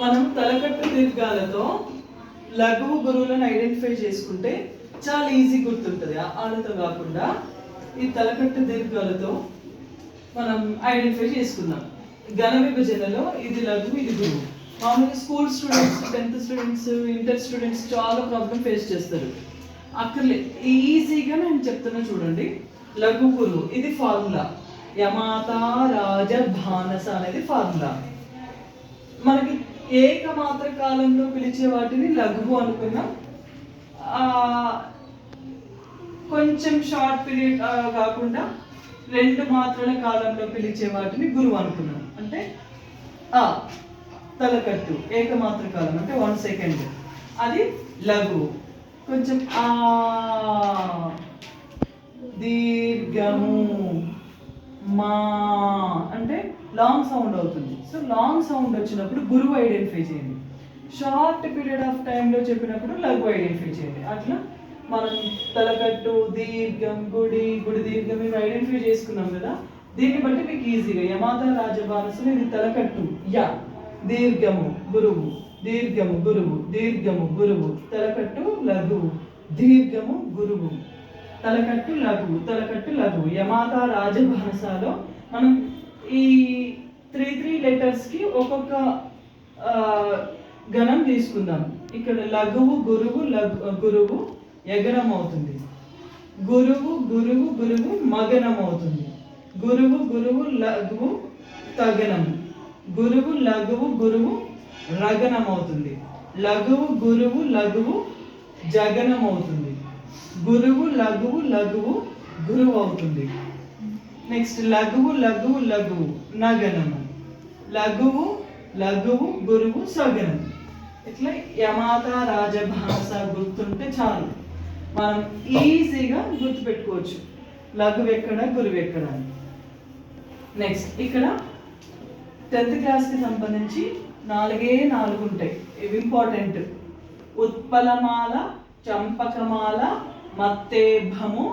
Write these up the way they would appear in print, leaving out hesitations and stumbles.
మనం తలకట్టు దీర్ఘాలతో లఘువు గురువులను ఐడెంటిఫై చేసుకుంటే చాలా ఈజీ గుర్తుంటుంది. ఆలతో కాకుండా ఈ తలకట్టు దీర్ఘాలతో మనం ఐడెంటిఫై చేసుకుందాం. ఘన విభజనలో ఇది లఘువు, ఇది గురువు. మామూలుగా school students, 10th students, inter students చాలా ప్రాబ్లం ఫేస్ చేస్తారు. అక్కర్లే, ఈజీగా నేను చెప్తున్నా చూడండి. లఘు గురువు ఇది ఫార్ములా. యమాత రాజ భానస అనేది ఫార్ములా. మనకి ఏకమాత్ర కాలంలో పిలిచే వాటిని లఘువు అనుకున్నాం. కొంచెం షార్ట్ పీరియడ్ కాకుండా 2 మాత్రల కాలంలో పిలిచే వాటిని గురువు అనుకున్నాం. అంటే తలకట్టు ఏకమాత్ర కాలం అంటే 1 సెకండ్, అది లఘువు. కొంచెం దీర్ఘము మా అంటే లాంగ్ సౌండ్ అవుతుంది. సో లాంగ్ సౌండ్ వచ్చినప్పుడు గురువు ఐడెంటిఫై చేయండి. షార్ట్ పీరియడ్ ఆఫ్ టైంలో చెప్పినప్పుడు లఘు ఐడెంటిఫై చేయండి. అట్లా మనం తలకట్టు, దీర్ఘం, గుడి దీర్ఘం ఇవి ఐడెంటిఫై చేసుకున్నాం కదా. దీన్ని బట్టి మీకు ఈజీగా యమాత రాజభానసులు ఇది తలకట్టు యా, దీర్ఘము గురువు, దీర్ఘము గురువు, దీర్ఘము గురువు, తలకట్టు లఘువు, దీర్ఘము గురువు, తలకట్టు లఘువు, తలకట్టు లఘువు. యమాత రాజభానసలో మనం ఈ 3 లెటర్స్కి ఒక్కొక్క గణం తీసుకుందాం. ఇక్కడ లఘువు గురువు గురువు యగనం అవుతుంది. గురువు గురువు గురువు మగనం అవుతుంది. గురువు గురువు లఘువు తగనం. గురువు లఘువు గురువు రగనం అవుతుంది. లఘువు గురువు లఘువు జగనం అవుతుంది. గురువు లఘువు లఘువు గురువు అవుతుంది. నెక్స్ట్ లఘువు లఘువు లఘువు నగనము. లఘువు లఘువు గురువు సగనం. ఇట్లా యమాత రాజభానస గుర్తుంటే చాలు, మనం ఈజీగా గుర్తుపెట్టుకోవచ్చు లఘువు ఎక్కడ గురువు ఎక్కడ. నెక్స్ట్ ఇక్కడ 10th క్లాస్కి సంబంధించి 4 ఉంటాయి. ఇవి ఇంపార్టెంట్. ఉత్పలమాల, చంపకమాల, మత్తేభము,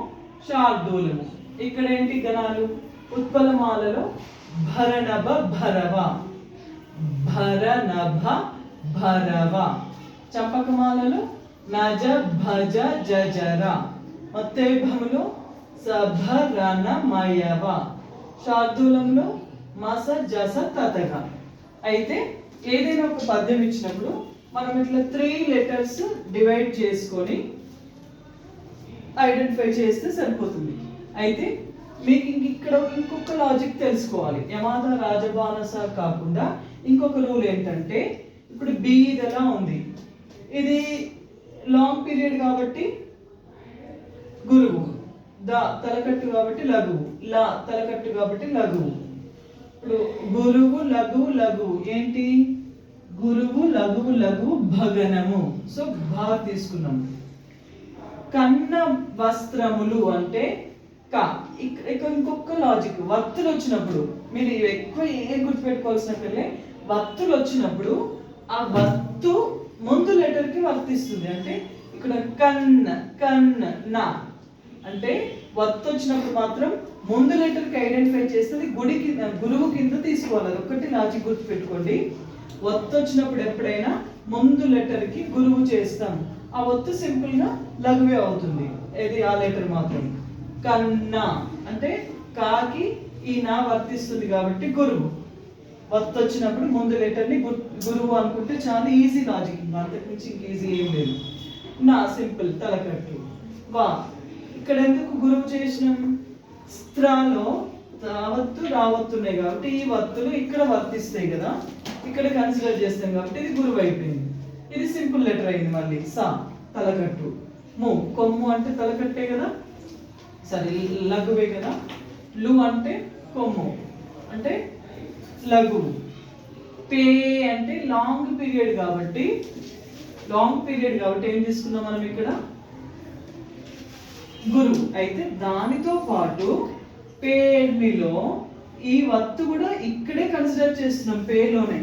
శార్దూలము. ఇక్కడ ఏంటి గణాలు? ఉత్పలమాలలో భరనభ భరవ, భరనభ భరవ. చంపకమాలలో నజ భజ జజర. మత్తేభములో సభరణమయవ. శార్దూలంలో మస జస తతగ. అయితే ఏదైనా ఒక పద్యం ఇచ్చినప్పుడు మనం ఇట్లా 3 లెటర్స్ డివైడ్ చేసుకొని ఐడెంటిఫై చేస్తే సరిపోతుంది. అయితే మీకు ఇక్కడ ఇంకొక లాజిక్ తెలుసుకోవాలి. యమాత రాజభానస కాకుండా ఇంకొక రూల్ ఏంటంటే, ఇప్పుడు బి ఇది ఎలా ఉంది, ఇది లాంగ్ పీరియడ్ కాబట్టి గురువు, ద తలకట్టు కాబట్టి లఘువు, లా తలకట్టు కాబట్టి లఘువు. ఇప్పుడు గురువు లఘువు లఘువు ఏంటి? గురువు లఘువు లఘువు భగనము. సో భా తీసుకున్నాము. కన్న వస్త్రములు అంటే కా. ఇంకొక లాజిక్, వత్తులు వచ్చినప్పుడు మీరు ఎక్కువ ఏం గుర్తుపెట్టుకోవాల్సినట్లే, వత్తులు వచ్చినప్పుడు ఆ వత్తు ముందు లెటర్కి వర్తిస్తుంది. అంటే ఇక్కడ కన్న కన్న నా అంటే వత్తు వచ్చినప్పుడు మాత్రం ముందు లెటర్కి ఐడెంటిఫై చేస్తుంది, గురువు కింద తీసుకోవాలి. అది ఒకటి లాజిక్ గుర్తుపెట్టుకోండి. వత్తు వచ్చినప్పుడు ఎప్పుడైనా ముందు లెటర్కి గురువు చేస్తాం, ఆ ఒత్తు సింపుల్గా లఘువే అవుతుంది. ఇది ఆ లెటర్ మాత్రం. కన్నా అంటే కాకి ఈ నా వర్తిస్తుంది కాబట్టి గురువు. వత్తు వచ్చినప్పుడు ముందు లెటర్ని గురువు అనుకుంటే చాలా ఈజీ లాజిక్, అంతకు మించి ఇంక ఈజీ ఏం లేదు. నా సింపుల్ తలకట్టు. వా ఇక్కడ ఎందుకు గురువు చేసినాం? స్త్రాలో వత్తు రావత్తు ఉన్నాయి కాబట్టి ఈ వత్తులు ఇక్కడ వర్తిస్తాయి కదా, ఇక్కడ కన్సిడర్ చేస్తాం కాబట్టి ఇది గురువు అయిపోయింది. ఇది సింపుల్ లెటర్ అయింది. మళ్ళీ సా తలకట్టు. ము కొమ్ము అంటే తలకట్టే కదా, సరే లఘువే కదా. లు అంటే కొమ్ము అంటే లఘువు. పే అంటే లాంగ్ పీరియడ్ కాబట్టి ఏం తీసుకున్నాం మనం ఇక్కడ? గురువు. అయితే దానితో పాటు పేర్మిలో ఈ వత్తు కూడా ఇక్కడే కన్సిడర్ చేస్తున్నాం, పేలోనే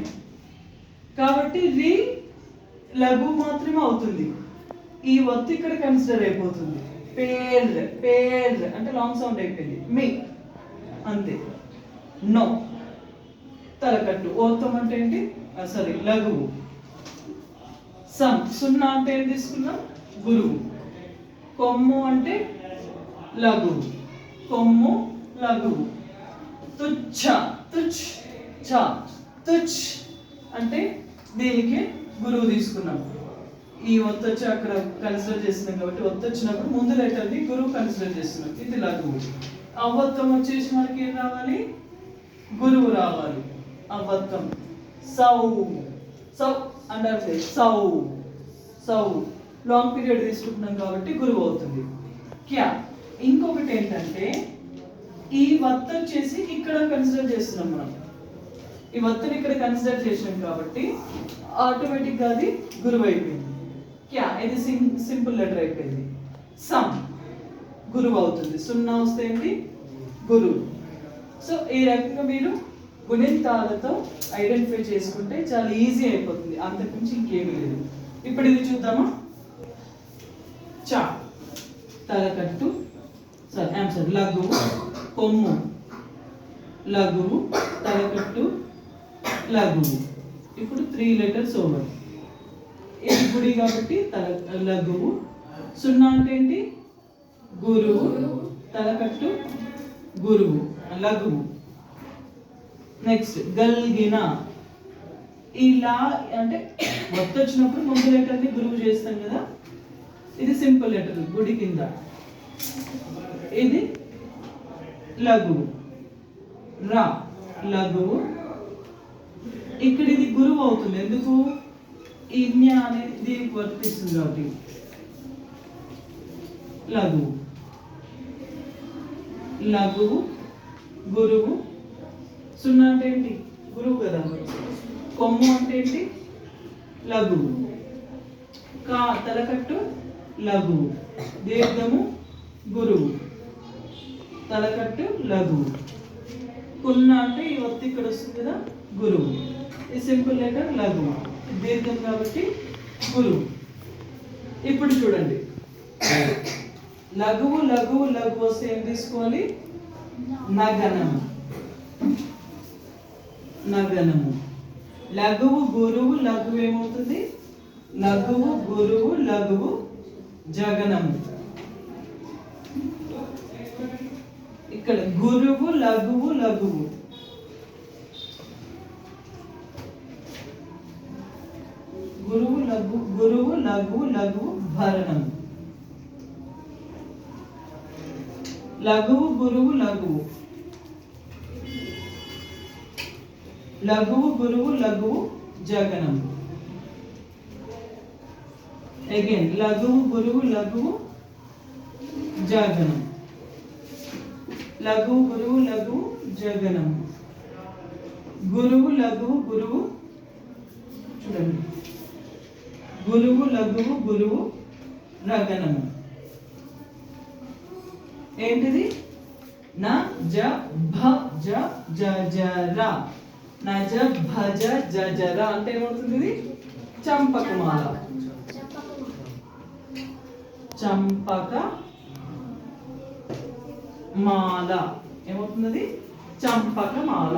కాబట్టి రి లఘు మాత్రమే అవుతుంది. ఈ వత్తు ఇక్కడ కన్సిడర్ అయిపోతుంది. పేర్ అంటే లాంగ్ సౌండ్ అయిపోయింది. మీ అంతే. నో తలకట్టు. ఓత్తం అంటే ఏంటి? సారీ, లఘువు. సం, సున్నా అంటే ఏం తీసుకున్నాం? గురువు. కొమ్ము అంటే లఘువు, కొమ్ము లఘువు. తుచ్చ, తుచ్ చ, తుచ్ అంటే దీనికి గురువు తీసుకున్నాం. ఈ ఒత్తొచ్చి అక్కడ కన్సిడర్ చేస్తున్నాం కాబట్టి ఒత్తొచ్చినప్పుడు ముందు లెటర్ని గురువు కన్సిడర్ చేస్తున్నాం. ఇది లఘువు. అవ్వత్తం వచ్చేసి మనకి ఏం రావాలి? గురువు రావాలి. అవ్వత్తం. సౌ, సౌ అంటే సౌ, సౌ లాంగ్ పీరియడ్ తీసుకుంటున్నాం కాబట్టి గురువు అవుతుంది. క్యా. ఇంకొకటి ఏంటంటే ఈ వత్త వచ్చేసి ఇక్కడ కన్సిడర్ చేస్తున్నాం మనం. ఈ వత్తుని ఇక్కడ కన్సిడర్ చేసినాం కాబట్టి ఆటోమేటిక్గా అది గురువు అయిపోయింది. క్యా, ఇది సింపుల్ లెటర్ అయిపోయింది. సమ్ గురువు అవుతుంది. సున్నా వస్తే ఏంటి? గురువు. సో ఈ రకంగా మీరు గుణింతాలతో ఐడెంటిఫై చేసుకుంటే చాలా ఈజీ అయిపోతుంది, అంతకుమించి ఇంకేమీ లేదు. ఇప్పుడు ఇది చూద్దామా? చా, తలకట్టు, ఆన్సర్ లఘువు, కొమ్ము లఘువు, తలకట్టు లఘువు. ఇప్పుడు 3 లెటర్స్ ఓవర్. ఇది గుడి కాబట్టి లఘువు. సున్నా అంటే ఏంటి? గురువు, తలకట్టు గురువు, లఘువు. నెక్స్ట్ గల్గిన. ఇలా అంటే వచ్చినప్పుడు ముందు లెటర్ని గురువు చేస్తాం కదా, ఇది సింపుల్ లెటర్ గుడి కింద. ఇది లఘువు. రా, లఘువు. ఇక్కడ ఇది గురువు అవుతుంది. ఎందుకు? ఇన్య అనేది దీనికి వర్తిస్తుంది కాబట్టి లఘువు. లఘువు, గురువు. సున్నా అంటే ఏంటి? గురువు కదా. కొమ్ము అంటే ఏంటి? లఘువు. కా, తలకట్టు లఘువు, దీర్ఘము గురువు, తలకట్టు లఘువు. కున్న అంటే ఈ ఒత్తి ఇక్కడ వస్తుంది కదా, గురువు. ఈ సింపుల్ లెటర్ లఘువు, దీర్ఘం కాబట్టి గురువు. ఇప్పుడు చూడండి, లఘువు లఘువు లఘువు వస్తే ఏం తీసుకోవాలి? నగనము. నగనము. లఘువు గురువు లఘువు ఏమవుతుంది? లఘువు గురువు లఘువు జగనము. ఇక్కడ గురువు లఘువు లఘువు, గురువు లఘు, గురువు లఘువు లఘువు భరణము. లఘువు గురువు లఘువు, లఘువు గురువు లఘువు జగనము. అగైన్ లఘువు గురువు లఘువు జగనం, లఘువు గురువు లఘువు జగనం. గురువు లఘువు గురువు, చూడండి, గురువు లఘువు గురువు రగనము. ఏంటిది? న జ భ జ జ జ ర. న జ భ జ జ జ ర అంటే ఏమవుతుంది? ఇది చంపకమాల. చంపక మాల ఏమవుతుంది? చంపక మాల.